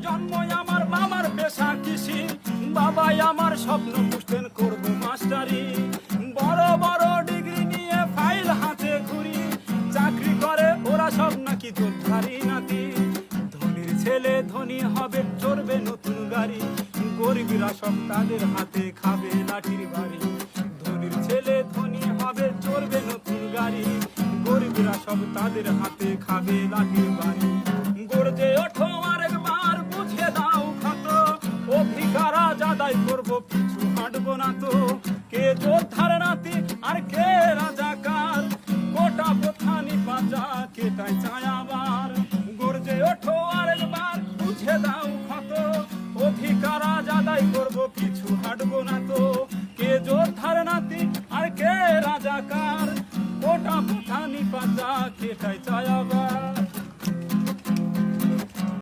জন্ম আমার মামার পেশা কৃষি, বাবাই আমার স্বপ্ন পুষতেন করবো মাস্টারি। বড় বড় ডিগ্রি নিয়ে ফাইল হাতে ঘুরি, চাকরি করে ওরা সব নাকি যোদ্ধারি নাতি। ধনীর ছেলে ধনী হবে, চড়বে নতুন গাড়ি, গরিবরা সব তাদের হাতে খাবে লাঠির বাড়ি। ধনীর ছেলে ধনী হবে, চড়বে নতুন গাড়ি, গরিবরা সব তাদের হাতে খাবে লাঠির বাড়ি। গর্জে ওঠো